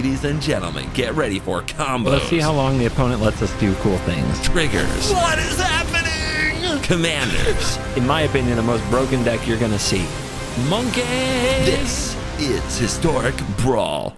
Ladies and gentlemen, get ready for combos. Let's see how long the opponent lets us do cool things. Triggers. What is happening? Commanders. In my opinion, the most broken deck you're gonna see. Monkeys! This is Historic Brawl.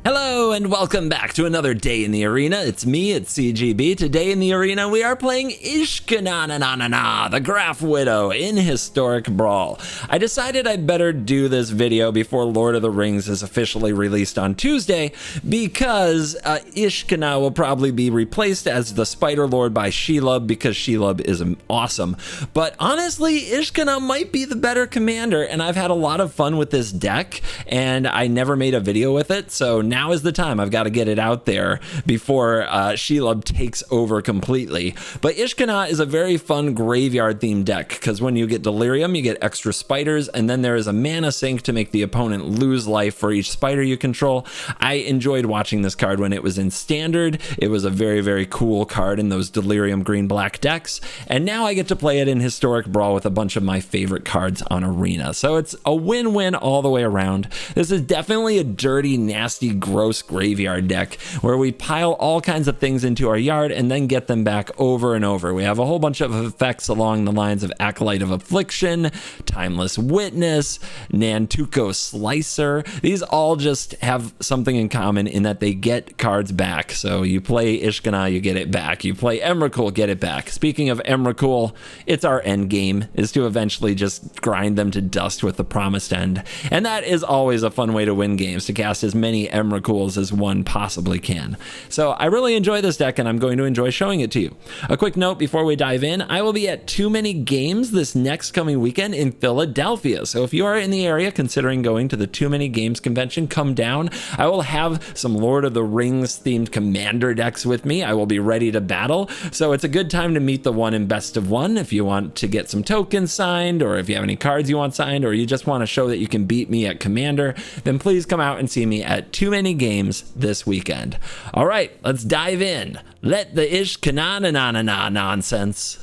Hello and welcome back to another day in the arena. It's me, it's CGB. Today in the arena we are playing Ishkanah, the Grafwidow in Historic Brawl. I decided I'd better do this video before Lord of the Rings is officially released on Tuesday because Ishkanah will probably be replaced as the Spider Lord by Shelob because Shelob is awesome. But honestly, Ishkanah might be the better commander, and I've had a lot of fun with this deck and I never made a video with it, so now is the time. I've got to get it out there before Shelob takes over completely. But Ishkanah is a very fun graveyard themed deck because when you get Delirium, you get extra spiders, and then there is a mana sink to make the opponent lose life for each spider you control. I enjoyed watching this card when it was in Standard. It was a very, very cool card in those Delirium green-black decks, and now I get to play it in Historic Brawl with a bunch of my favorite cards on Arena. So it's a win-win all the way around. This is definitely a dirty, nasty, gross graveyard deck where we pile all kinds of things into our yard and then get them back over and over. We have a whole bunch of effects along the lines of Acolyte of Affliction, Timeless Witness, Nantuko Slicer. These all just have something in common in that they get cards back. So you play Ishkanah, you get it back. You play Emrakul, get it back. Speaking of Emrakul, it's our end game, is to eventually just grind them to dust with the promised end. And that is always a fun way to win games, to cast as many Emrakuls as one possibly can. So I really enjoy this deck and I'm going to enjoy showing it to you. A quick note before we dive in, I will be at Too Many Games this next coming weekend in Philadelphia. So if you are in the area considering going to the Too Many Games convention, come down. I will have some Lord of the Rings themed commander decks with me. I will be ready to battle. So it's a good time to meet the one in best of one if you want to get some tokens signed, or if you have any cards you want signed, or you just want to show that you can beat me at commander, then please come out and see me at Too Many Games this weekend. All right, let's dive in. Let the Ishkanah nonsense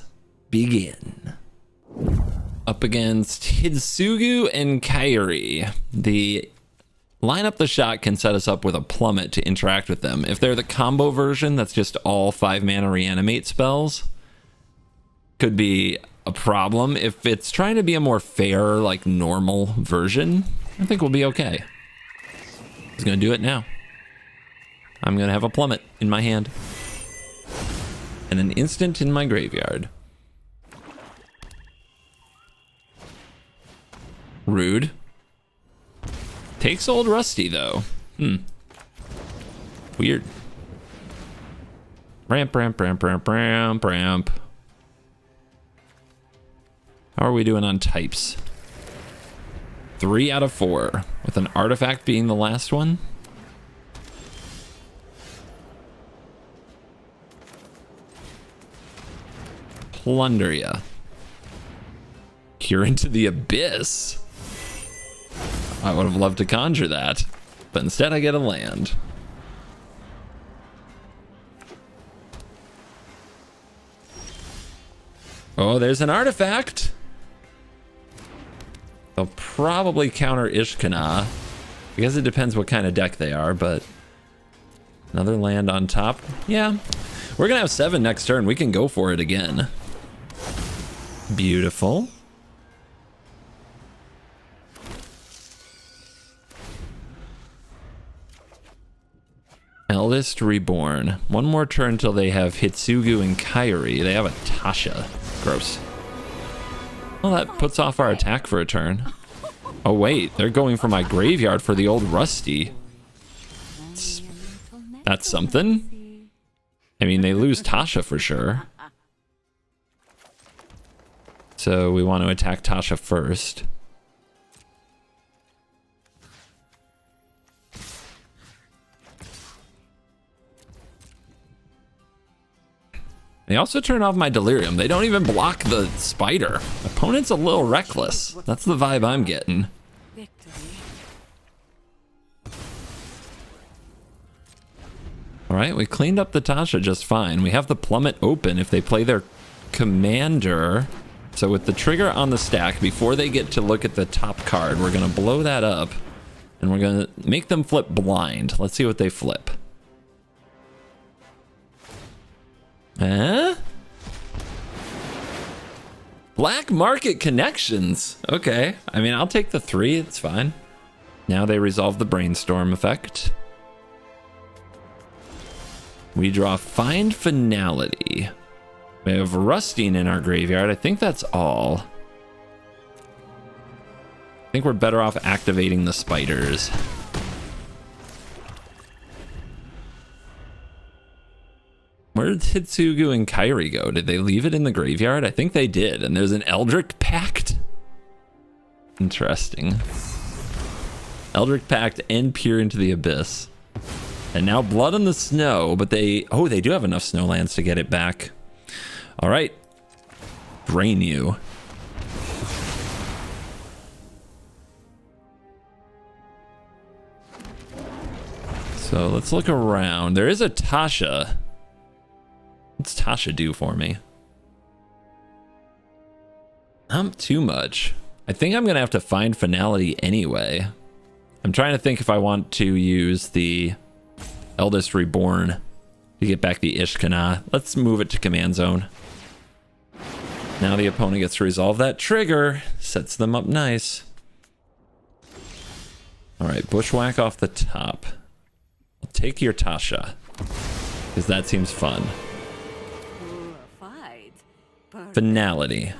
begin. Up against Hitsugu and Kairi. The line up the shot can set us up with a plummet to interact with them. If they're the combo version, that's just all 5-mana reanimate spells, could be a problem. If it's trying to be a more fair, like normal version, I think we'll be okay. He's gonna do it now. I'm gonna have a plummet in my hand and an instant in my graveyard. Rude. Takes old Rusty though. Weird. Ramp. How are we doing on types? 3 out of 4, with an artifact being the last one. Plunder ya. Cure into the Abyss. I would have loved to conjure that, but instead I get a land. Oh, there's an artifact. They'll probably counter Ishkanah. I guess it depends what kind of deck they are, but another land on top. Yeah, we're gonna have 7 next turn. We can go for it again. Beautiful. Eldest Reborn. One more turn till they have Hitsugu and Kairi. They have a Tasha. Gross. Well, that puts off our attack for a turn. Oh wait, they're going for my graveyard for the old Rusty. That's something. I mean, they lose Tasha for sure. So we want to attack Tasha first. They also turn off my Delirium. They don't even block the spider. Opponent's a little reckless. That's the vibe I'm getting. All right, we cleaned up the Tasha just fine. We have the plummet open if they play their commander. So with the trigger on the stack, before they get to look at the top card, we're gonna blow that up. And we're gonna make them flip blind. Let's see what they flip. Black market connections. Okay. I mean, I'll take the 3. It's fine. Now they resolve the brainstorm effect. We draw Find Finality. We have Rusting in our graveyard. I think that's all. I think we're better off activating the spiders. Where did Hitsugu and Kairi go? Did they leave it in the graveyard? I think they did. And there's an Eldritch Pact. Interesting. Eldritch Pact and Peer into the Abyss. And now Blood on the Snow, but they do have enough snowlands to get it back. All right. Drain you. So let's look around. There is a Tasha. What's Tasha do for me? Not too much. I think I'm gonna have to find Finality anyway. I'm trying to think if I want to use the Eldest Reborn to get back the Ishkanah. Let's move it to command zone. Now the opponent gets to resolve that trigger. Sets them up nice. All right, Bushwhack off the top. I'll take your Tasha, because that seems fun. Finality.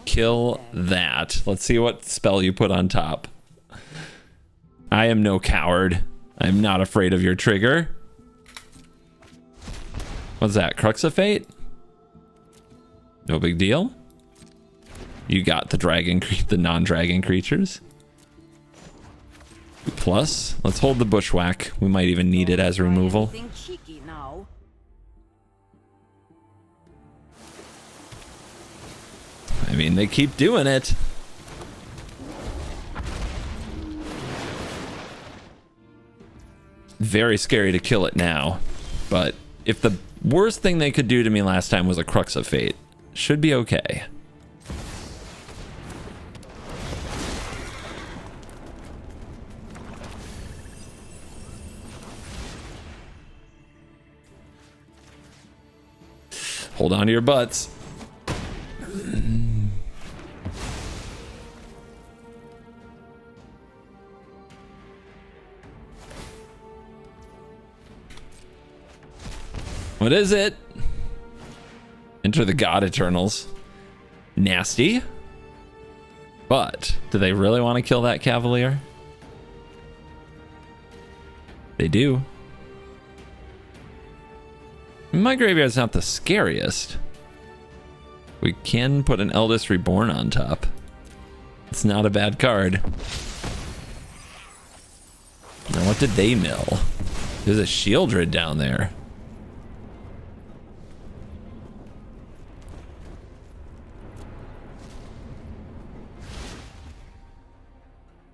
Kill that. Let's see what spell you put on top. I am no coward. I'm not afraid of your trigger. What's that? Crux of Fate? No big deal. You got the dragon, the non-dragon creatures. Plus, let's hold the Bushwhack. We might even need it as removal. I mean, they keep doing it. Very scary to kill it now. But if the worst thing they could do to me last time was a Crux of Fate, should be okay. Hold on to your butts. What is it? Enter the God Eternals. Nasty. But do they really want to kill that Cavalier? They do. My graveyard's not the scariest. We can put an Eldest Reborn on top. It's not a bad card. Now what did they mill? There's a Shieldred down there.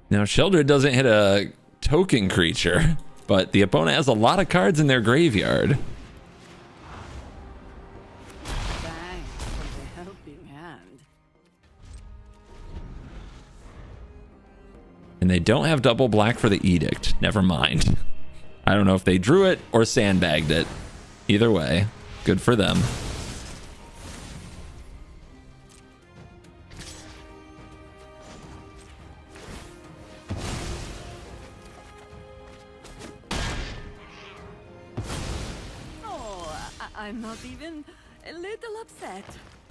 Now Shieldred doesn't hit a token creature, but the opponent has a lot of cards in their graveyard. And they don't have double black for the Edict. Never mind. I don't know if they drew it or sandbagged it. Either way, good for them. Oh, I'm not even a little upset.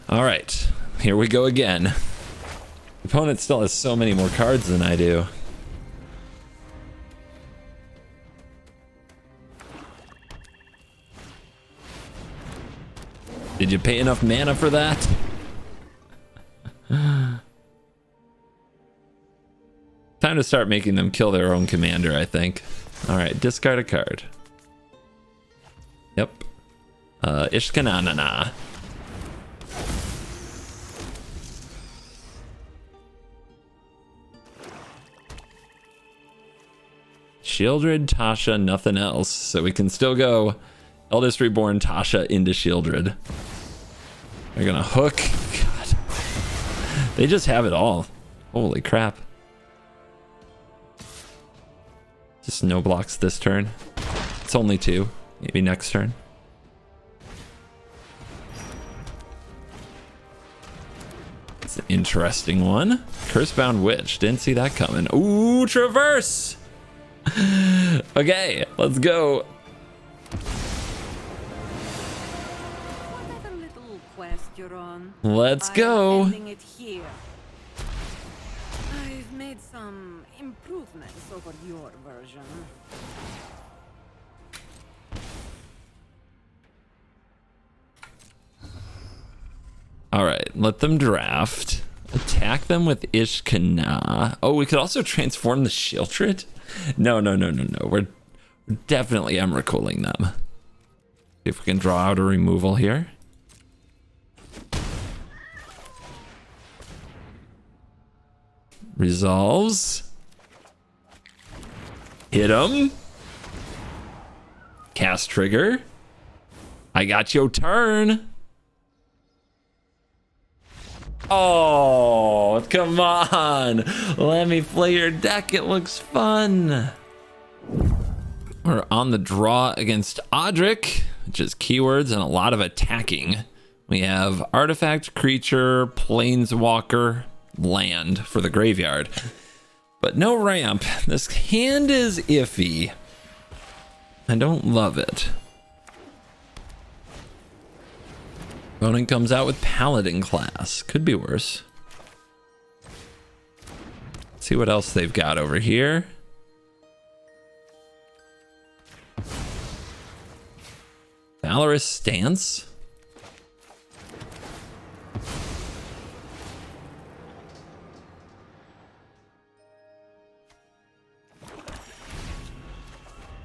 All right, here we go again. The opponent still has so many more cards than I do. Did you pay enough mana for that? Time to start making them kill their own commander, I think. All right, discard a card. Yep. Ishkanah. Shieldred, Tasha, nothing else. So we can still go Eldest Reborn, Tasha into Shieldred. They're gonna hook. God. They just have it all. Holy crap. Just no blocks this turn. It's only 2. Maybe next turn. It's an interesting one. Cursebound Witch. Didn't see that coming. Ooh, Traverse! Okay, let's go. Whatever little quest you're on, Let's go. I'm ending it here. I've made some improvements over your version. All right, let them draft. Attack them with Ishkanah. Oh, we could also transform the Shieldred? No. We're definitely Emrakulling them. See if we can draw out a removal here. Resolves. Hit him. Cast trigger. I got your turn. Oh, come on. Let me play your deck. It looks fun. We're on the draw against Audric, which is keywords and a lot of attacking. We have artifact, creature, planeswalker, land for the graveyard. But no ramp. This hand is iffy. I don't love it. Opponent comes out with Paladin class. Could be worse. Let's see what else they've got over here. Valorous Stance.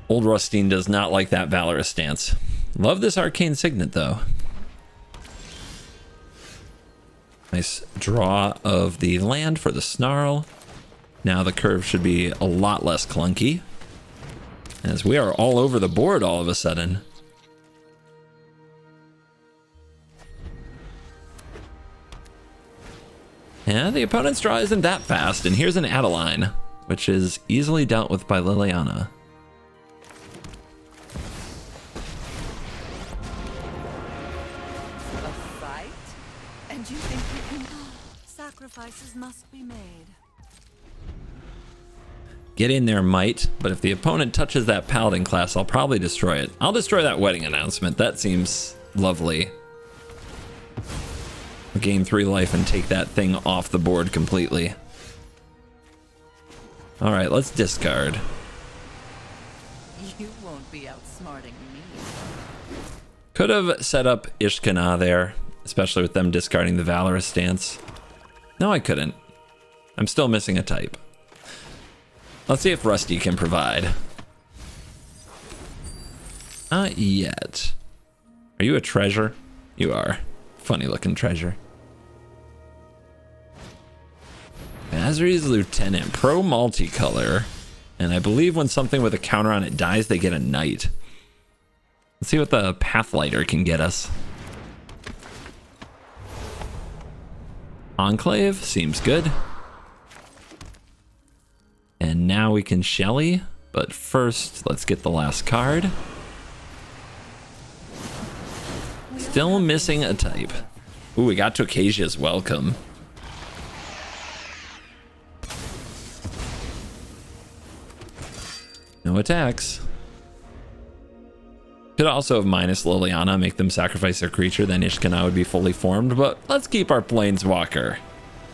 Old Rustine does not like that Valorous Stance. Love this Arcane Signet though. Nice draw of the land for the Snarl. Now the curve should be a lot less clunky, as we are all over the board all of a sudden. Yeah, the opponent's draw isn't that fast, and here's an Adeline, which is easily dealt with by Liliana. And you think you can... Sacrifices must be made. Get in there, might, but if the opponent touches that Paladin class, I'll probably destroy it. I'll destroy that wedding announcement. That seems lovely. I'll gain 3 life and take that thing off the board completely. All right, let's discard. You won't be outsmarting me. Could have set up Ishkanah there, especially with them discarding the Valorous Stance. No, I couldn't. I'm still missing a type. Let's see if Rusty can provide. Not yet. Are you a treasure? You are. Funny looking treasure. Azri's Lieutenant, pro multicolor. And I believe when something with a counter on it dies, they get a knight. Let's see what the Pathlighter can get us. Enclave seems good. And now we can Shelly, but first let's get the last card. Still missing a type. Ooh, we got Tokasia's Welcome. No attacks. Could also have minus Liliana, make them sacrifice their creature, then Ishkana would be fully formed, but let's keep our Planeswalker.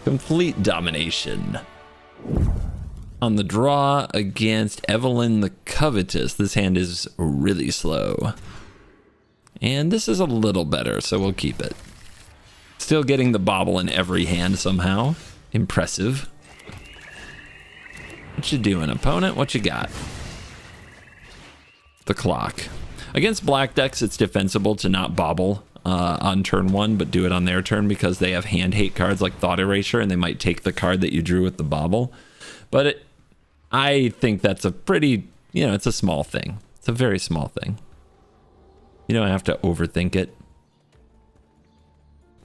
Complete domination. On the draw against Evelyn the Covetous, this hand is really slow. And this is a little better, so we'll keep it. Still getting the bobble in every hand somehow. Impressive. What you doing, opponent? What you got? The clock. Against black decks, it's defensible to not bobble on turn 1, but do it on their turn because they have hand hate cards like Thought Erasure, and they might take the card that you drew with the bobble. But I think that's a pretty, it's a small thing. It's a very small thing. You don't have to overthink it.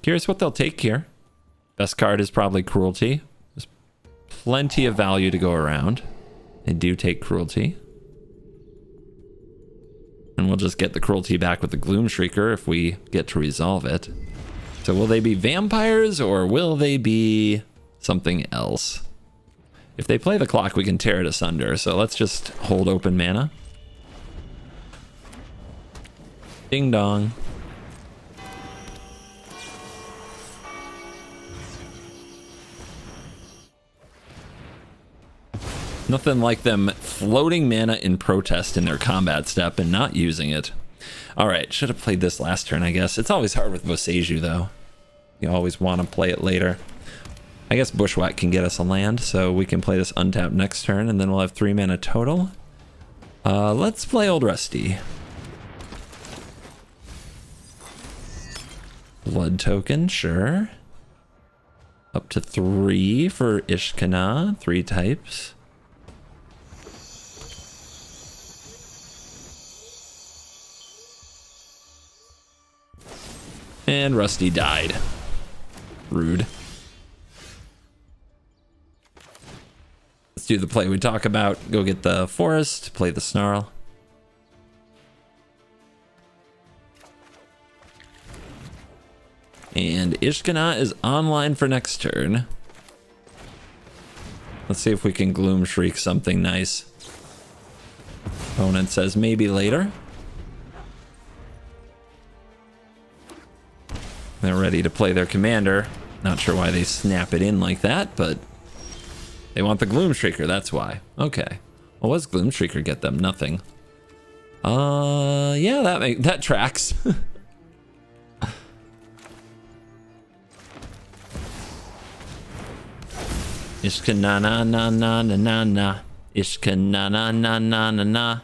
Curious what they'll take here. Best card is probably Cruelty. There's plenty of value to go around. They do take Cruelty. And we'll just get the cruelty back with the Gloom Shrieker if we get to resolve it. So will they be vampires or will they be something else? If they play the clock, we can tear it asunder. So let's just hold open mana. Ding dong. Nothing like them floating mana in protest in their combat step and not using it. All right, should have played this last turn, I guess. It's always hard with Boseiju, though. You always want to play it later. I guess Bushwhack can get us a land, so we can play this untapped next turn, and then we'll have 3 mana total. Let's play Old Rusty. Blood token, sure. Up to 3 for Ishkanah, 3 types. And Rusty died. Rude. Let's do the play we talk about. Go get the forest, play the Snarl. And Ishkanah is online for next turn. Let's see if we can Gloom Shriek something nice. Opponent says maybe later. They're ready to play their commander. Not sure why they snap it in like that, but they want the Gloom Shrieker, that's why. Okay. Well, what does Gloom Shrieker get them? Nothing. Yeah, that tracks. Ishkana na na na na na na. Ishkana na na na na na.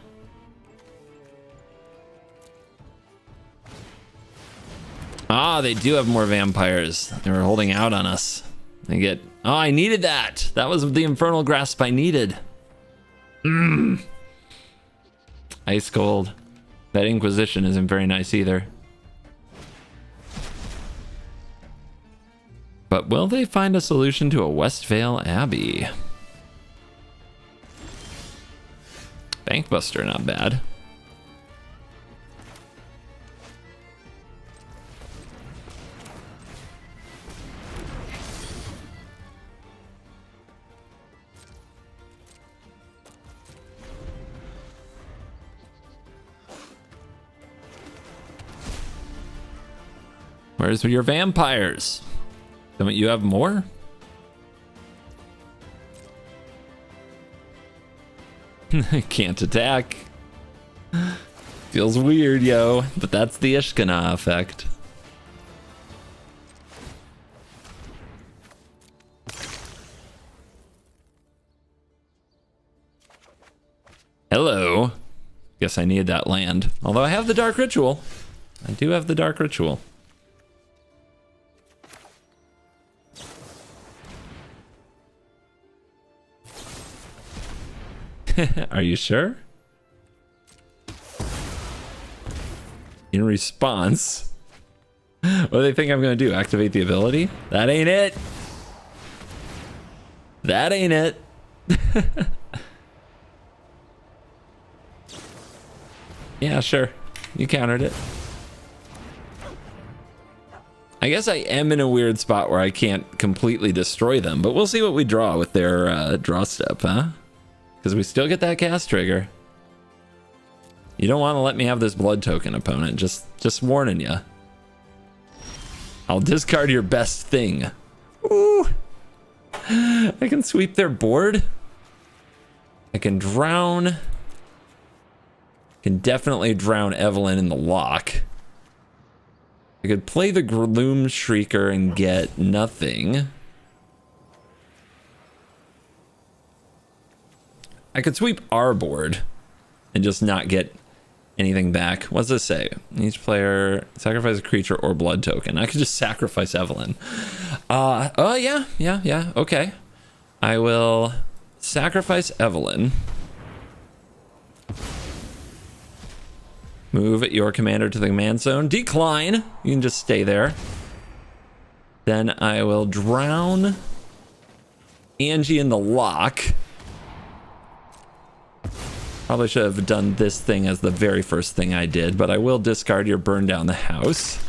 Ah, they do have more vampires. They were holding out on us. They get... Oh, I needed that. That was the Infernal Grasp I needed. Ice Cold. That Inquisition isn't very nice either. But will they find a solution to a Westvale Abbey? Bankbuster, not bad. Where's your vampires? Don't you have more? Can't attack. Feels weird, yo, but that's the Ishkanah effect. Hello. Guess I need that land. Although I have the Dark Ritual. I do have the Dark Ritual. Are you sure? In response, what do they think I'm gonna do? Activate the ability? That ain't it. That ain't it. Yeah, sure. You countered it. I guess I am in a weird spot where I can't completely destroy them, but we'll see what we draw with their draw step, huh? Because we still get that cast trigger. You don't want to let me have this blood token, opponent. Just warning you. I'll discard your best thing. Ooh. I can sweep their board. I can drown. Can definitely drown Evelyn in the lock. I could play the Gloom Shrieker and get nothing. I could sweep our board and just not get anything back. What's this say? Each player sacrifice a creature or blood token. I could just sacrifice Evelyn. Oh yeah, okay. I will sacrifice Evelyn. Move your commander to the command zone. Decline. You can just stay there. Then I will drown Angie in the lock. Probably should have done this thing as the very first thing I did, but I will discard your burn down the house.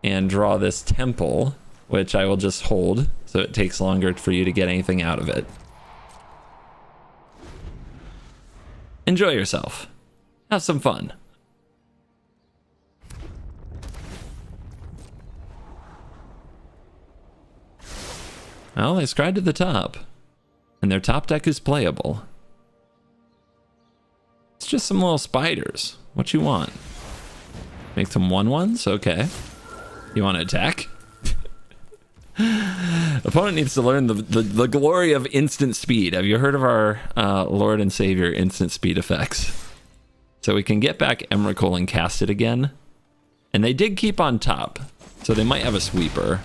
And draw this temple, which I will just hold, so it takes longer for you to get anything out of it. Enjoy yourself. Have some fun. Well, they scryed to the top. And their top deck is playable. It's just some little spiders. What you want? Make them 1/1s? Okay. You want to attack? Opponent needs to learn the glory of instant speed. Have you heard of our Lord and Savior instant speed effects? So we can get back Emrakul and cast it again. And they did keep on top. So they might have a sweeper.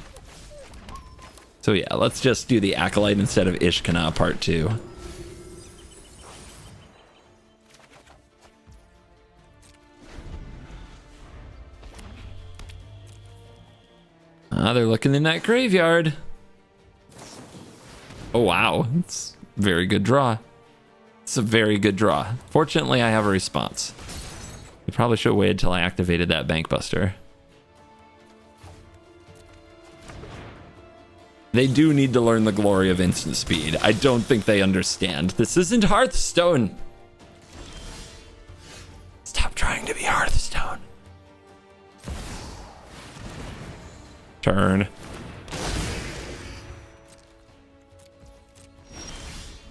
So yeah, let's just do the Acolyte instead of Ishkanah part 2. They're looking in that graveyard. Oh wow, it's a very good draw. It's a very good draw. Fortunately, I have a response. You probably should have waited till I activated that Bankbuster. They do need to learn the glory of instant speed. I don't think they understand. This isn't Hearthstone. Stop trying to be Hearthstone. Turn.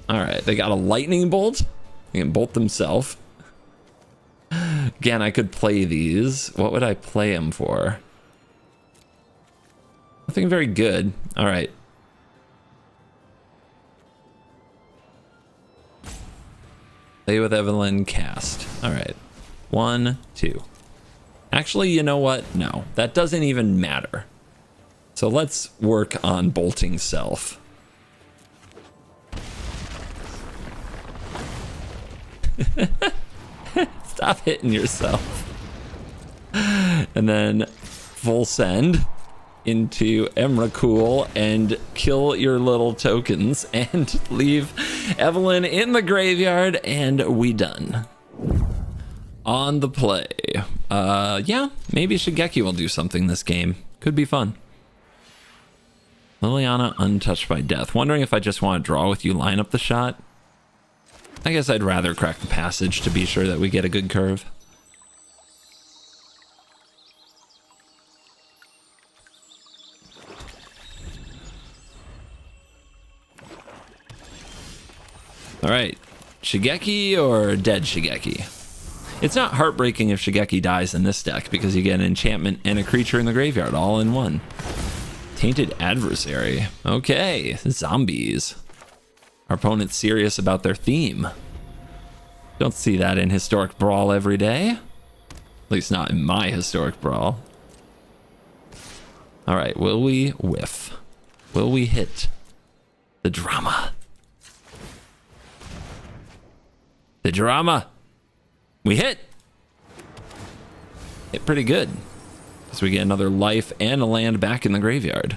Alright, they got a lightning bolt. They can bolt themselves. Again, I could play these. What would I play them for? Nothing very good. All right. Play with Evelyn, cast. All right. 1, 2. Actually, you know what? No, that doesn't even matter. So let's work on bolting self. Stop hitting yourself. And then full send into Emrakul and kill your little tokens and leave Evelyn in the graveyard, and we done. On the play. Yeah, maybe Shigeki will do something this game. Could be fun. Liliana untouched by death. Wondering if I just want to draw with you, line up the shot. I guess I'd rather crack the passage to be sure that we get a good curve. Alright, Shigeki or dead Shigeki? It's not heartbreaking if Shigeki dies in this deck because you get an enchantment and a creature in the graveyard all in one. Tainted Adversary. Okay, zombies. Our opponent's serious about their theme. Don't see that in Historic Brawl every day. At least not in my Historic Brawl. Alright, will we whiff? Will we hit the drama? The drama. We hit. Hit pretty good. So we get another life and a land back in the graveyard.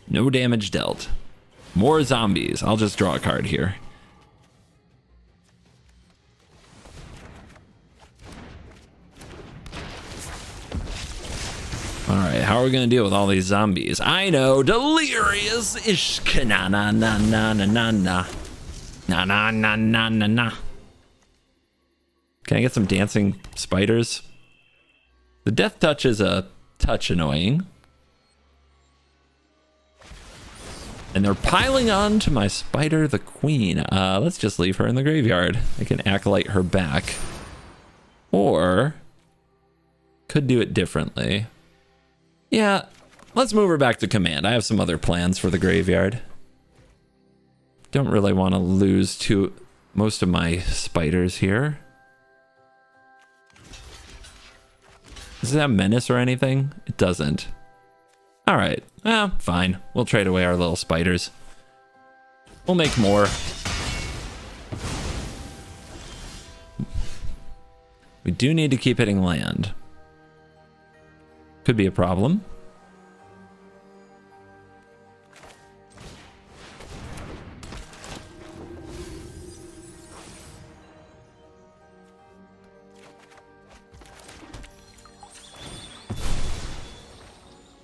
No damage dealt. More zombies. I'll just draw a card here. Alright, how are we going to deal with all these zombies? I know, delirious Ishkana na na na na na na na na na na na na. Can I get some dancing spiders? The death touch is a touch annoying. And they're piling on to my spider, the queen. Let's just leave her in the graveyard. I can acolyte her back. Or could do it differently. Yeah, let's move her back to command. I have some other plans for the graveyard. Don't really want to lose most of my spiders here. Does it have menace or anything? It doesn't. Alright, fine. We'll trade away our little spiders. We'll make more. We do need to keep hitting land. Could be a problem.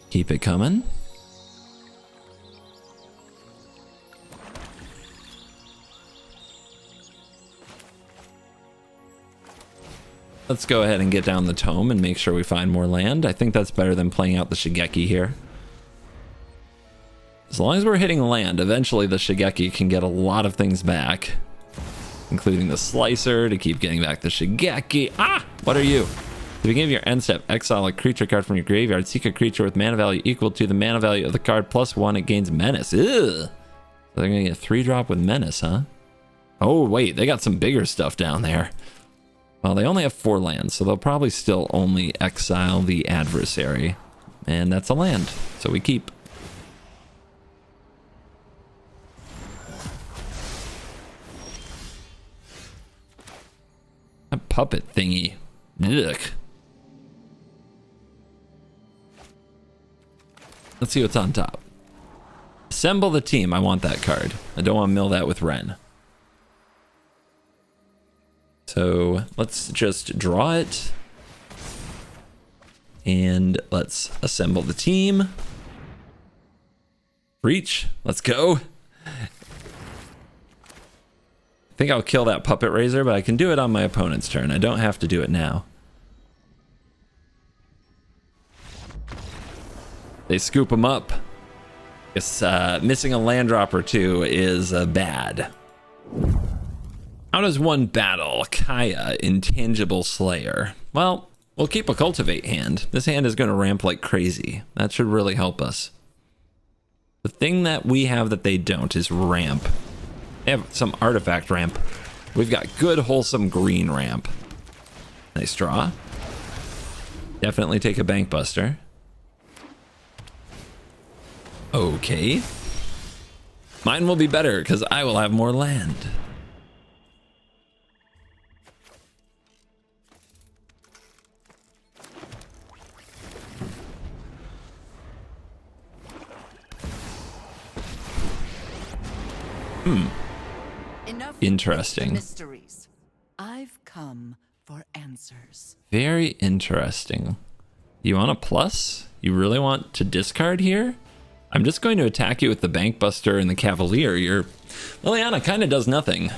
Keep it coming. Let's go ahead and get down the tome and make sure we find more land. I think that's better than playing out the Shigeki here. As long as we're hitting land, eventually the Shigeki can get a lot of things back, including the Slicer to keep getting back the Shigeki. Ah! What are you? At the beginning of your end step, exile a creature card from your graveyard. Seek a creature with mana value equal to the mana value of the card plus 1. It gains menace. Ugh. So they're going to get 3-drop with menace, huh? Oh, wait. They got some bigger stuff down there. Well, they only have 4 lands, so they'll probably still only exile the adversary. And that's a land, so we keep. A puppet thingy. Ugh. Let's see what's on top. Assemble the team. I want that card. I don't want to mill that with Ren. So let's just draw it. And let's assemble the team. Reach. Let's go. I think I'll kill that Puppet Raiser, but I can do it on my opponent's turn. I don't have to do it now. They scoop them up. Guess missing a land drop or 2 is bad. How does one battle Kaya Intangible Slayer? Well, we'll keep a Cultivate hand. This hand is going to ramp like crazy. That should really help us. The thing that we have that they don't is ramp. They have some artifact ramp. We've got good, wholesome green ramp. Nice draw. Definitely take a Bank Buster. Okay. Mine will be better because I will have more land. Enough Interesting. mysteries. I've come for answers. Very interesting. You want a plus? You really want to discard here? I'm just going to attack you with the Bank Buster and the Cavalier. Your Liliana kind of does nothing.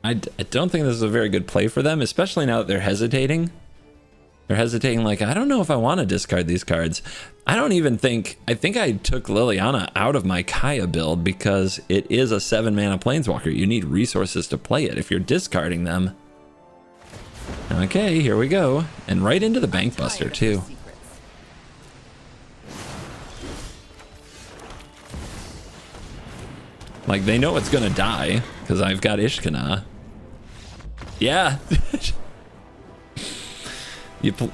I don't think this is a very good play for them, especially now that they're hesitating. They're hesitating like, I don't know if I want to discard these cards. I don't even think, I think I took Liliana out of my Kaya build because it is a 7-mana Planeswalker. You need resources to play it if you're discarding them. Okay, here we go. And right into the Bank Buster too. Like, they know it's gonna die because I've got Ishkanah. Yeah.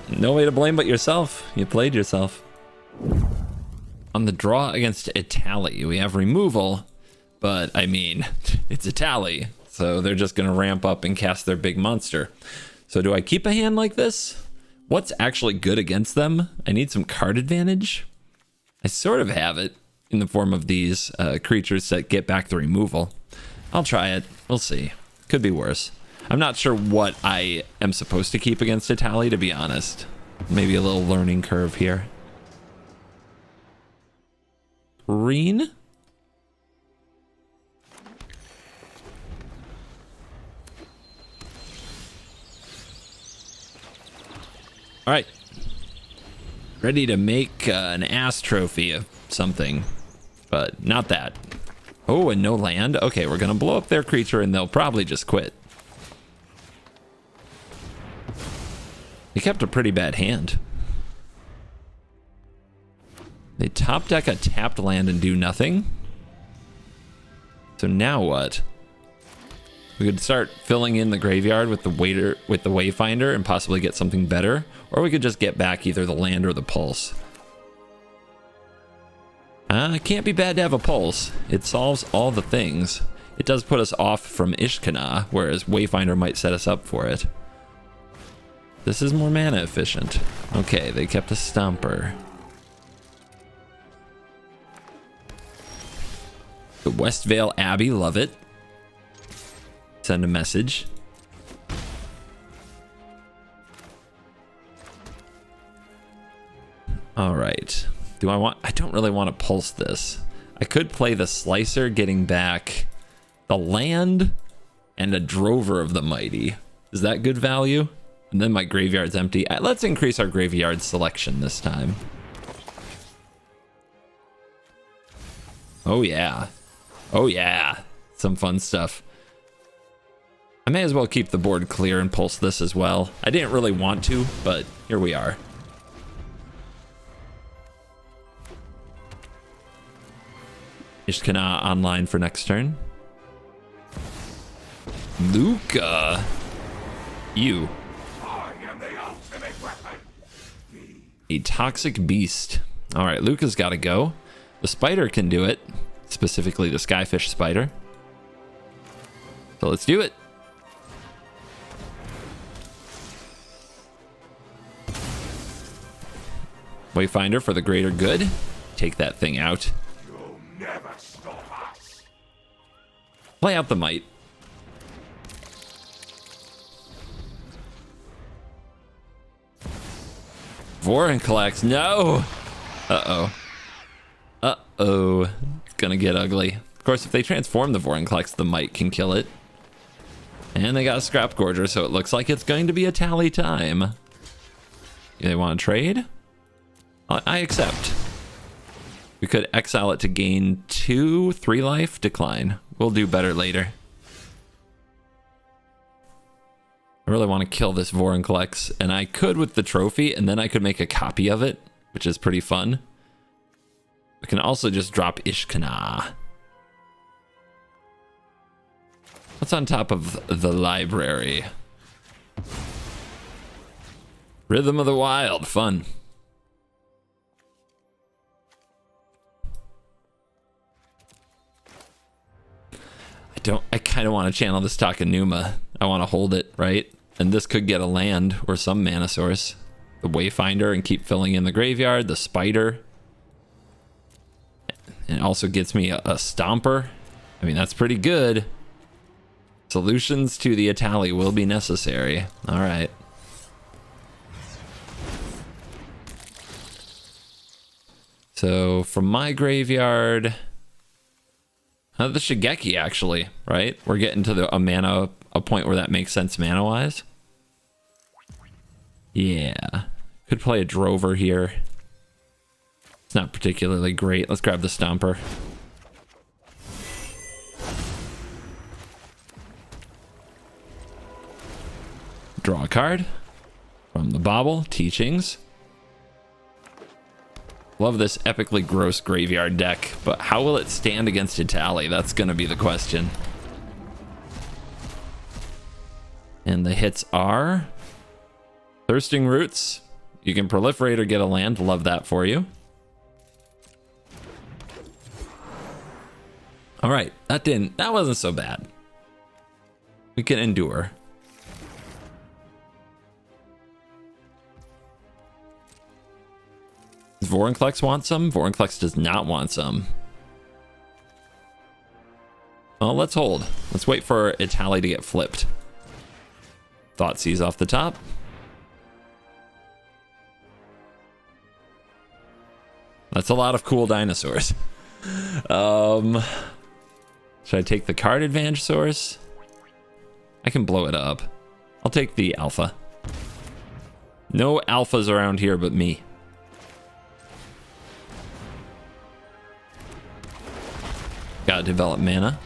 No way to blame but yourself. You played yourself. On the draw against Italia, we have removal, but I mean, it's Italia, so they're just gonna ramp up and cast their big monster. So do I keep a hand like this? What's actually good against them? I need some card advantage. I sort of have it in the form of these creatures that get back the removal. I'll try it. We'll see. Could be worse. I'm not sure what I am supposed to keep against Italia, to be honest. Maybe a little learning curve here. Green? All right. Ready to make an ass trophy of something, but not that. Oh, and no land. Okay, we're gonna blow up their creature and they'll probably just quit. They kept a pretty bad hand. They top deck a tapped land and do nothing. So now what? We could start filling in the graveyard with the Wayfinder and possibly get something better, or we could just get back either the land or the pulse. It can't be bad to have a pulse. It solves all the things. It does put us off from Ishkanah, whereas Wayfinder might set us up for it. This is more mana efficient. Okay, they kept a Stomper. The Westvale Abbey, love it. Send a message. All right. I don't really want to pulse this. I could play the Slicer, getting back the land and a Drover of the Mighty. Is that good value? And then my graveyard's empty. Let's increase our graveyard selection this time. Oh yeah. Oh yeah. Some fun stuff. I may as well keep the board clear and pulse this as well. I didn't really want to, but here we are. Ishkanah online for next turn. Luca. You. A toxic beast. All right, Luca's got to go. The spider can do it, specifically the Skyfish spider. So let's do it. Wayfinder for the greater good. Take that thing out. You'll never stop us. Play out the might. Vorinclex, no! Uh-oh. Uh-oh. It's gonna get ugly. Of course, if they transform the Vorinclex, the might can kill it. And they got a Scrap Gorger, so it looks like it's going to be a tally time. They want to trade? I accept. We could exile it to gain 2-3 life. Decline. We'll do better later. I really want to kill this Vorinclex, and I could with the trophy, and then I could make a copy of it, which is pretty fun. We can also just drop Ishkanah. What's on top of the library? Rhythm of the Wild, fun. I kind of want to channel this Takenuma. I want to hold it, right? And this could get a land or some mana source. The Wayfinder and keep filling in the graveyard. The Spider. And it also gets me a Stomper. I mean, that's pretty good. Solutions to the Italia will be necessary. All right. So from my graveyard... the Shigeki, actually, right? We're getting to a point where that makes sense mana-wise. Yeah. Could play a Drover here. It's not particularly great. Let's grab the Stomper. Draw a card from the Bauble, Teachings. Love this epically gross graveyard deck, but how will it stand against Italia? That's going to be the question. And the hits are Thirsting Roots. You can proliferate or get a land. Love that for you. All right, that wasn't so bad. We can endure. Does Vorinclex want some? Vorinclex does not want some. Well, let's hold. Let's wait for Italia to get flipped. Thoughtseize off the top. That's a lot of cool dinosaurs. Should I take the card advantage source? I can blow it up. I'll take the alpha. No alphas around here but me. Gotta develop mana.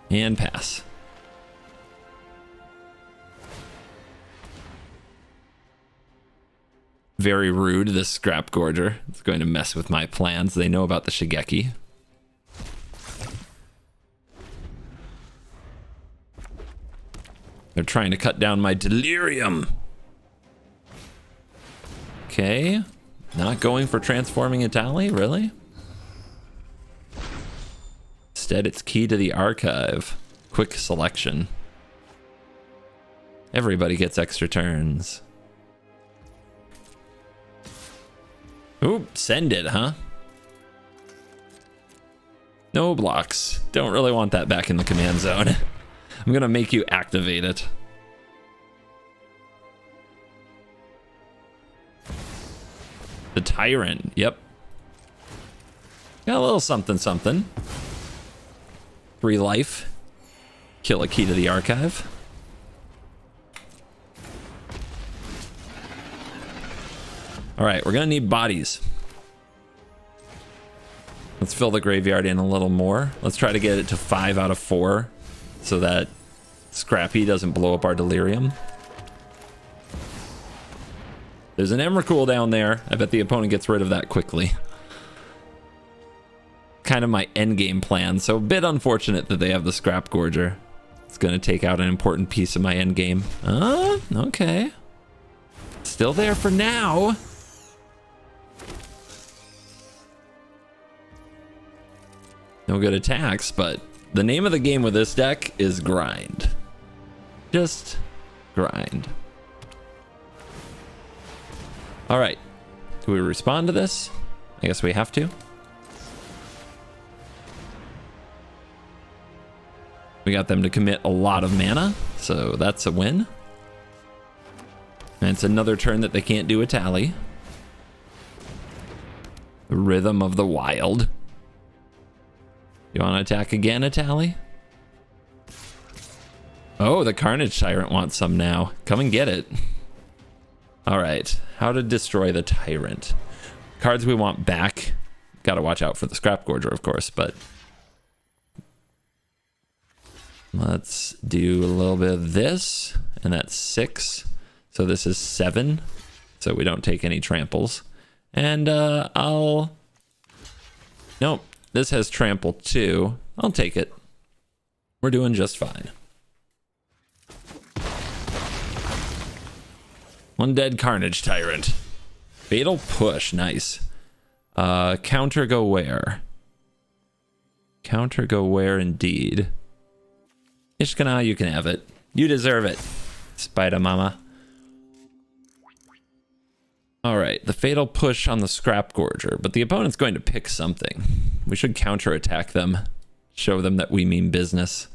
And pass. Very rude, this Scrap Gorger. It's going to mess with my plans. They know about the Shigeki. They're trying to cut down my Delirium. Okay. Not going for transforming Italia, really? Instead, it's Key to the Archive. quick selection. Everybody gets extra turns. Oop, send it, huh? No blocks. Don't really want that back in the command zone. I'm gonna make you activate it. The Tyrant, yep. Got a little something something. 3 life. Kill a key to the archive. Alright, we're gonna need bodies. Let's fill the graveyard in a little more. Let's try to get it to 5 out of 4 so that Scrappy doesn't blow up our Delirium. There's an Emrakul down there. I bet the opponent gets rid of that quickly. Kind of my endgame plan, so a bit unfortunate that they have the Scrap Gorger. It's going to take out an important piece of my endgame. Okay. Still there for now. No good attacks, but the name of the game with this deck is grind. Just grind. All right. Do we respond to this? I guess we have to. We got them to commit a lot of mana, so that's a win. And it's another turn that they can't do a tally. The Rhythm of the Wild. You want to attack again, a tally? Oh, the Carnage Tyrant wants some now. Come and get it. All right, how to destroy the Tyrant. Cards we want back. Got to watch out for the Scrap Gorger, of course, but let's do a little bit of this, and that's 6. So this is 7, so we don't take any tramples. And nope, this has trample too. I'll take it. We're doing just fine. Undead Carnage Tyrant. Fatal Push, nice. Counter go where? Counter go where indeed. Ishkanah, you can have it. You deserve it, Spider Mama. Alright, the Fatal Push on the Scrap Gorger, but the opponent's going to pick something. We should counterattack them. Show them that we mean business.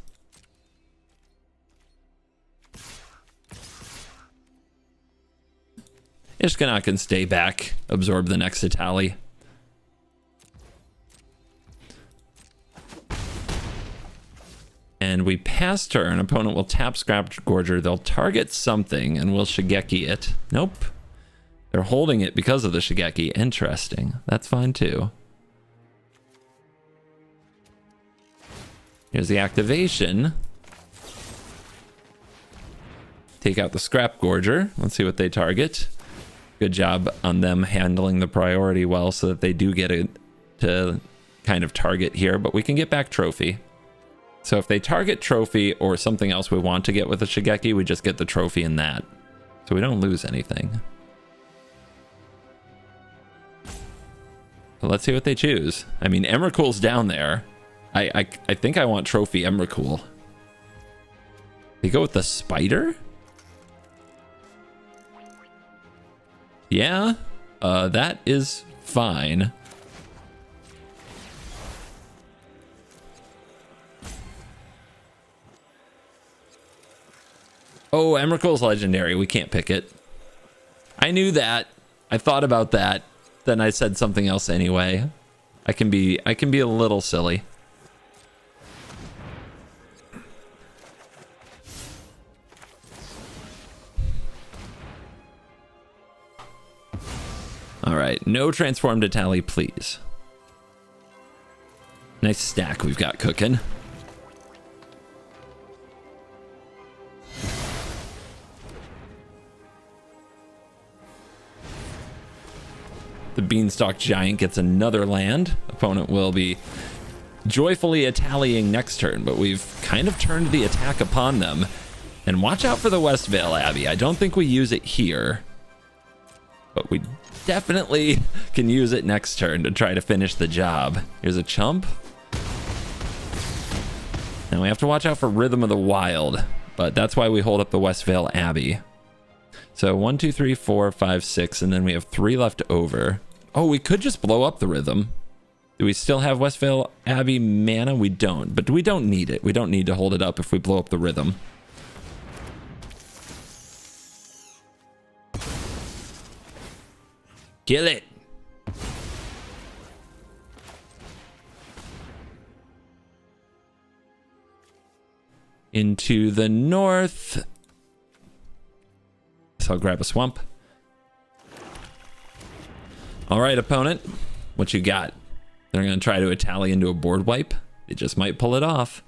Ishkanah can stay back, absorb the next Italia. And we pass turn, opponent will tap Scrap Gorger, they'll target something and we'll Shigeki it. Nope. They're holding it because of the Shigeki. Interesting. That's fine too. Here's the activation. Take out the Scrap Gorger. Let's see what they target. Good job on them handling the priority well so that they do get it to kind of target here, but we can get back trophy. So if they target trophy or something else we want to get with the Shigeki, we just get the trophy in that. So we don't lose anything. But let's see what they choose. I mean, Emrakul's down there. I think I want trophy Emrakul. They go with the spider? Yeah, that is fine. Oh, Emrakul's legendary. We can't pick it. I knew that. I thought about that. Then I said something else anyway. I can be a little silly. All right, no transformed Italia, please. Nice stack we've got cooking. The Beanstalk Giant gets another land. Opponent will be joyfully Italiaing next turn, but we've kind of turned the attack upon them. And watch out for the Westvale Abbey. I don't think we use it here, but we definitely can use it next turn to try to finish the job. Here's a chump. And we have to watch out for Rhythm of the Wild, but that's why we hold up the Westvale Abbey. So 1, 2, 3, 4, 5, 6, and then we have 3 left over. Oh, we could just blow up the Rhythm. Do we still have Westvale Abbey mana? We don't, but we don't need it. We don't need to hold it up if we blow up the Rhythm. Kill it. Into the north. So I'll grab a swamp. All right, opponent. What you got? They're going to try to Italia into a board wipe. They just might pull it off.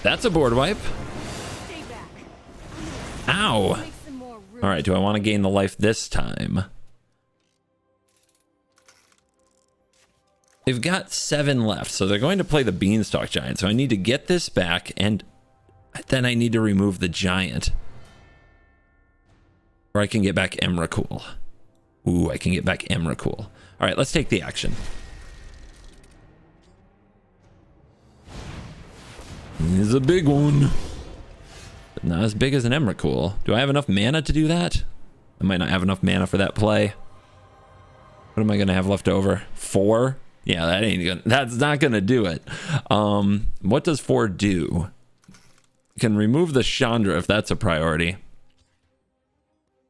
That's a board wipe. Ow. All right, do I want to gain the life this time? They've got 7 left, so they're going to play the Beanstalk Giant. So I need to get this back, and then I need to remove the Giant. Or I can get back Emrakul. Ooh, I can get back Emrakul. All right, let's take the action. Here's a big one. But not as big as an Emrakul. Do I have enough mana to do that? I might not have enough mana for that play. What am I going to have left over? 4? Yeah, that's not gonna do it. What does 4 do? We can remove the Chandra if that's a priority.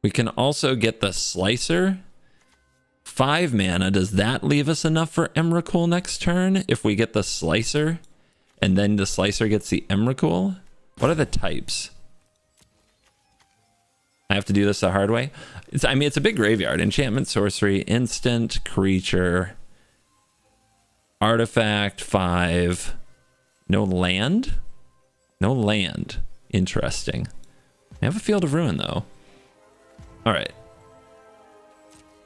We can also get the Slicer. 5 mana. Does that leave us enough for Emrakul next turn? If we get the Slicer, and then the Slicer gets the Emrakul? What are the types? I have to do this the hard way. It's a big graveyard. Enchantment, sorcery, instant, creature. Artifact, 5. No land? No land. Interesting. I have a Field of Ruin, though. All right.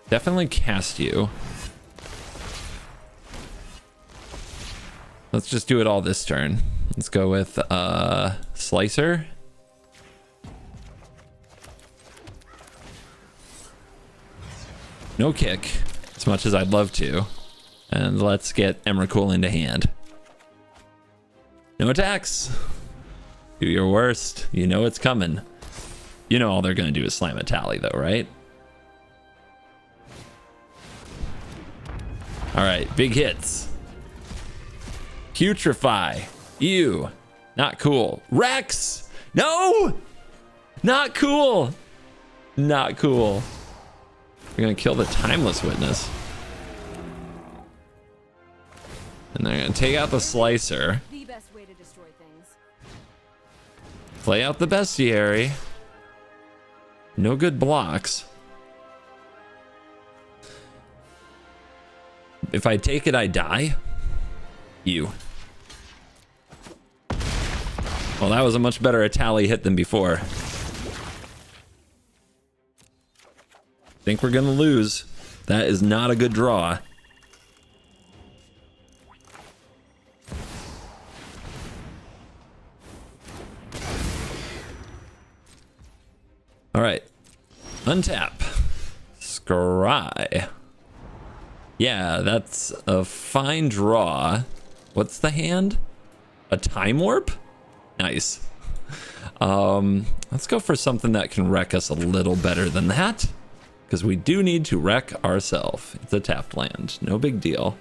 Definitely cast you. Let's just do it all this turn. Let's go with Slicer. No kick, as much as I'd love to. And let's get Emrakul into hand. No attacks. Do your worst. You know it's coming. You know all they're going to do is slam a Tally, though, right? All right, big hits. Putrefy. Ew. Not cool. Rex! No! Not cool. Not cool. We're going to kill the Timeless Witness. And they're going to take out the Slicer. The best way to destroy things. Play out the Bestiary. No good blocks. If I take it, I die. You. Well, that was a much better Italia hit than before. Think we're gonna lose. That is not a good draw. All right, untap. Scry. Yeah, that's a fine draw. What's the hand? A Time Warp? Nice. Let's go for something that can wreck us a little better than that, because we do need to wreck ourselves. It's a tapped land, no big deal.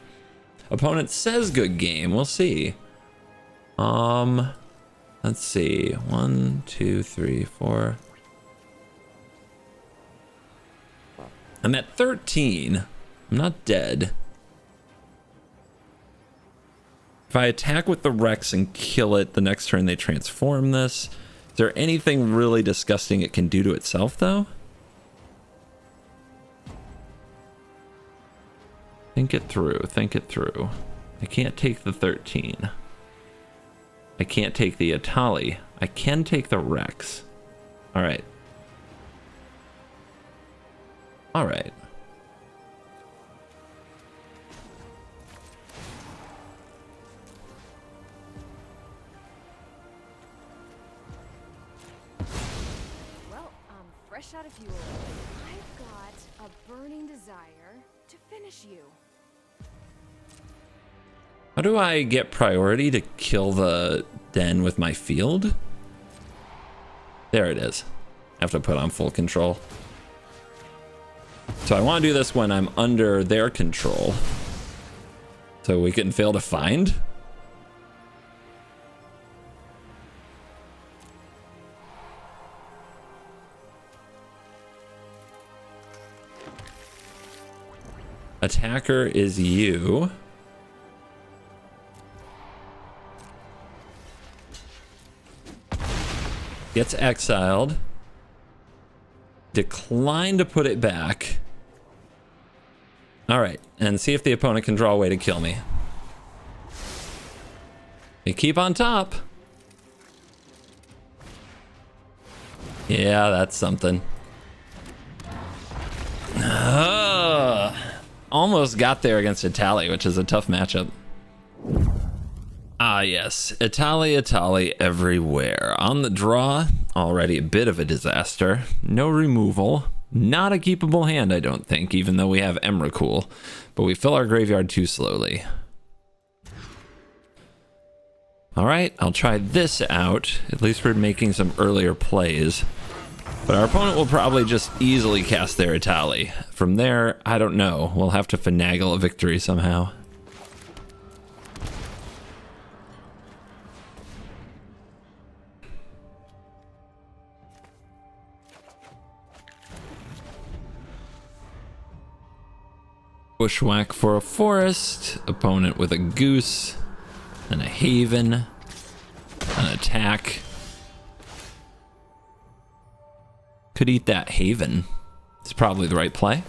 Opponent says good game, we'll see. Let's see, 1, 2, 3, 4. I'm at 13. I'm not dead. If I attack with the Rex and kill it, the next turn they transform this. Is there anything really disgusting it can do to itself, though? Think it through. Think it through. I can't take the 13. I can't take the Italia. I can take the Rex. All right. All right. Well, I'm fresh out of fuel. I've got a burning desire to finish you. How do I get priority to kill the den with my field? There it is. I have to put on full control. So I want to do this when I'm under their control. So we can fail to find. Attacker is you. Gets exiled. Decline to put it back. All right, and see if the opponent can draw a way to kill me. You keep on top. Yeah, that's something. Almost got there against Italia, which is a tough matchup. Ah, yes. Italia everywhere. On the draw, already a bit of a disaster. No removal. Not a keepable hand, I don't think, even though we have Emrakul. But we fill our graveyard too slowly. Alright, I'll try this out. At least we're making some earlier plays. But our opponent will probably just easily cast their Italia. From there, I don't know. We'll have to finagle a victory somehow. Bushwhack for a forest. Opponent with a goose. And a haven. An attack. Could eat that haven. It's probably the right play.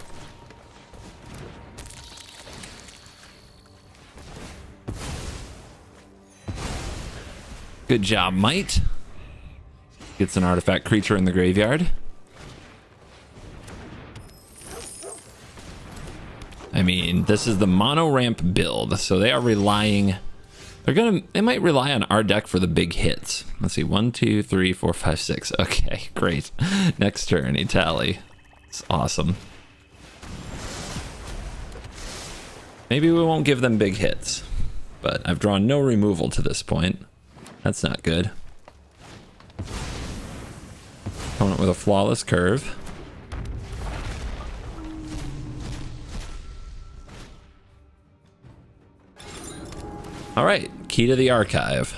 Good job, Might. Gets an artifact creature in the graveyard. I mean, this is the mono ramp build, so they are relying. They might rely on our deck for the big hits. Let's see, 1, 2, 3, 4, 5, 6. Okay, great. Next turn, Italia. It's awesome. Maybe we won't give them big hits, but I've drawn no removal to this point. That's not good. Opponent with a flawless curve. All right, key to the archive.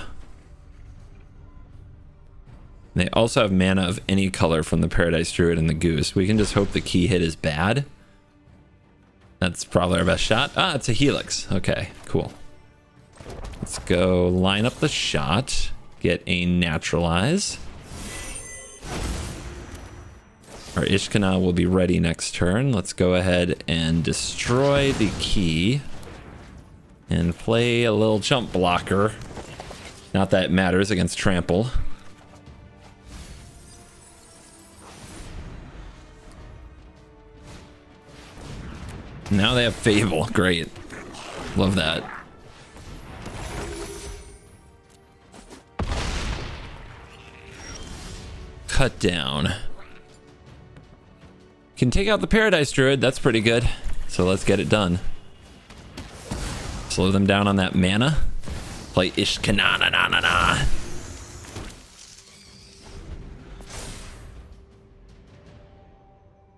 They also have mana of any color from the Paradise Druid and the Goose. We can just hope the key hit is bad. That's probably our best shot. Ah, it's a Helix. Okay, cool. Let's go line up the shot. Get a Naturalize. Our Ishkanah will be ready next turn. Let's go ahead and destroy the key. And play a little jump blocker. Not that it matters against trample. Now they have Fable. Great. Love that. Cut down. Can take out the Paradise Druid. That's pretty good. So let's get it done. Slow them down on that mana. Play Ishkanah.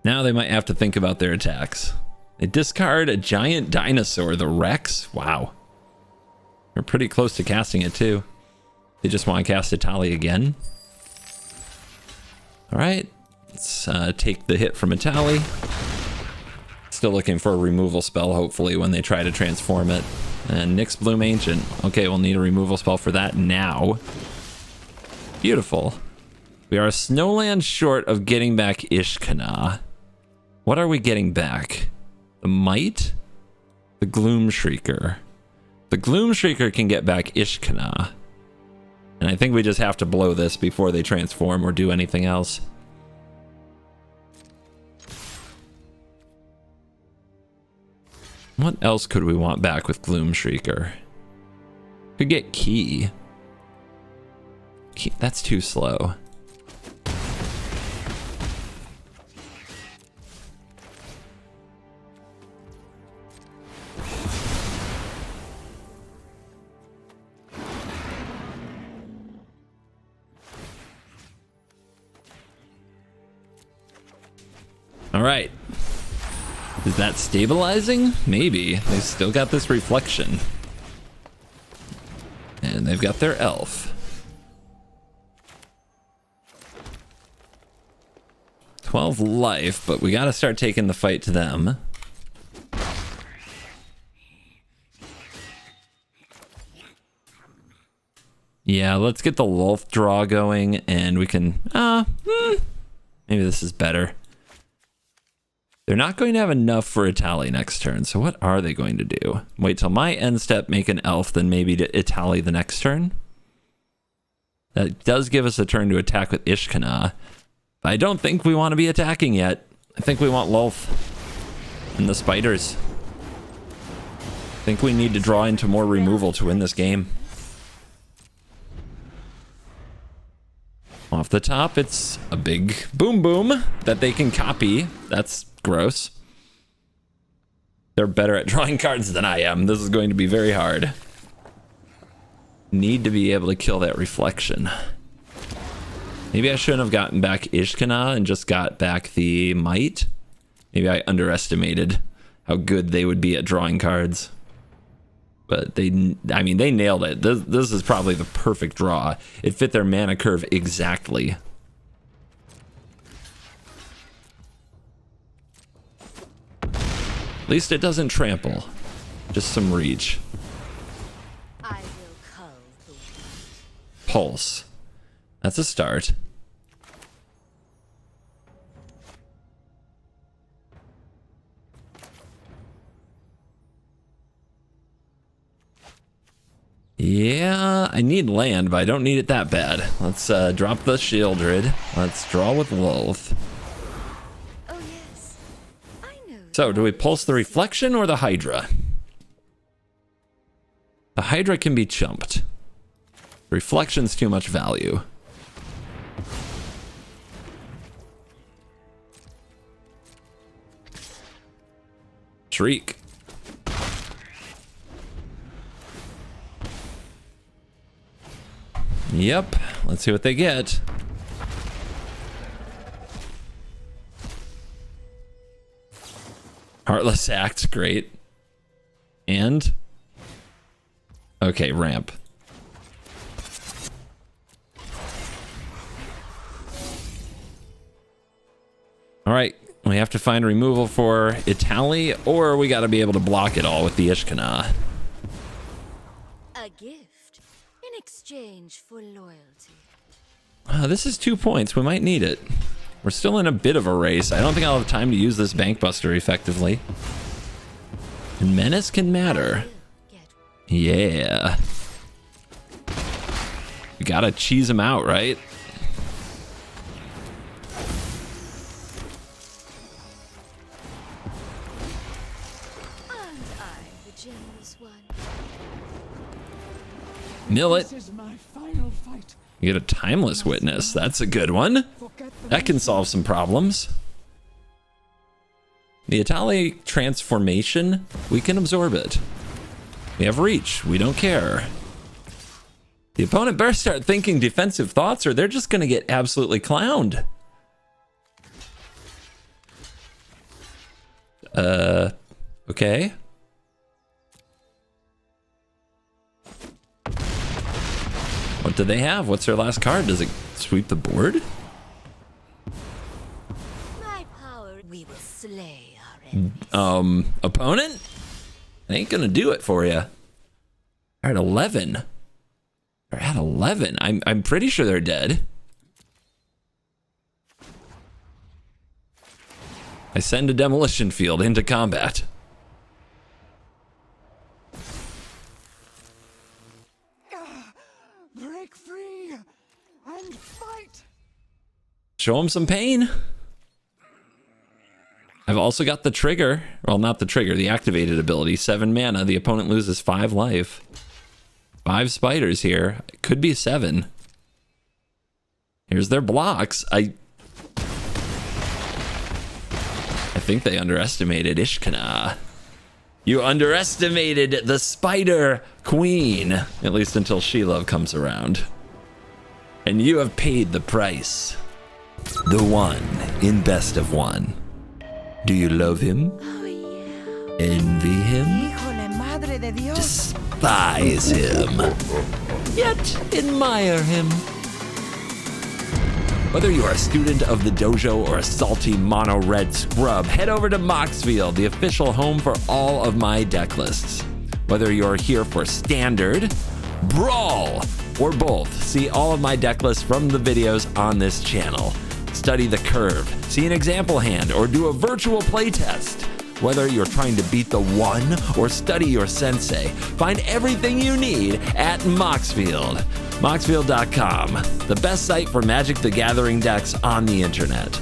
Now they might have to think about their attacks. They discard a giant dinosaur, the Rex. Wow. They're pretty close to casting it too. They just want to cast Italia again. All right. Let's take the hit from Italia. Still looking for a removal spell, hopefully, when they try to transform it. And Nyx Bloom Ancient. Okay, we'll need a removal spell for that now. Beautiful. We are a snowland short of getting back Ishkanah. What are we getting back? The Might? The Gloom Shrieker. The Gloom Shrieker can get back Ishkanah. And I think we just have to blow this before they transform or do anything else. What else could we want back with Gloom Shrieker? Could get Key. That's too slow. All right. Is that stabilizing? Maybe. They still got this reflection. And they've got their elf. 12 life, but we gotta start taking the fight to them. Yeah, let's get the Lolth draw going, and we can... maybe this is better. They're not going to have enough for Italia next turn, so what are they going to do? Wait till my end step, make an elf, then maybe to Italia the next turn? That does give us a turn to attack with Ishkanah. But I don't think we want to be attacking yet. I think we want Lolth and the spiders. I think we need to draw into more removal to win this game. Off the top, it's a big boom boom that they can copy. That's gross. They're better at drawing cards than I am. This is going to be very hard. Need to be able to kill that reflection. Maybe I shouldn't have gotten back Ishkanah and just got back the Might. Maybe I underestimated how good they would be at drawing cards. But they nailed it. This is probably the perfect draw. It fit their mana curve exactly. At least it doesn't trample. Just some reach. I will cull the wind. Pulse. That's a start. Yeah, I need land, but I don't need it that bad. Let's drop the Shieldred. Let's draw with Lolth. Oh yes, I know. So, do we pulse the reflection or the Hydra? The Hydra can be chumped. Reflection's too much value. Shriek. Yep, let's see what they get. Heartless Act, great. And? Okay, ramp. Alright, we have to find removal for Italia, or we gotta be able to block it all with the Ishkanah. A gift in exchange for loyalty. This is 2 points. We might need it. We're still in a bit of a race. I don't think I'll have time to use this Bankbuster effectively. And Menace can matter. Yeah. We gotta cheese him out, right? And I'm the generous one. Mill it. This is my final fight. You get a Timeless Witness. That's a good one. Forget the That can solve some problems. The Italia transformation, we can absorb it. We have reach. We don't care. The opponent better start thinking defensive thoughts or they're just going to get absolutely clowned. Okay. What do they have? What's their last card? Does it sweep the board? My power, we will slay our enemies. Opponent? They ain't gonna do it for you. They're at 11. They're at 11. I'm pretty sure they're dead. I send a demolition field into combat. break free and fight. Show them some pain. I've also got the trigger. Well, not the trigger, the activated ability. 7 mana. The opponent loses 5 life. 5 spiders here. It could be 7. Here's their blocks. I think they underestimated Ishkanah. You underestimated the Spider Queen. At least until She-Love comes around. And you have paid the price. The one in best of one. Do you love him? Oh, yeah. Envy him? Híjole, madre de Dios. Despise him? Yet admire him? Whether you are a student of the dojo or a salty mono red scrub, head over to Moxfield, the official home for all of my deck lists. Whether you're here for Standard, Brawl, or both, see all of my deck lists from the videos on this channel. Study the curve, see an example hand, or do a virtual playtest. Whether you're trying to beat the one or study your sensei, find everything you need at Moxfield. Moxfield.com, the best site for Magic the Gathering decks on the internet.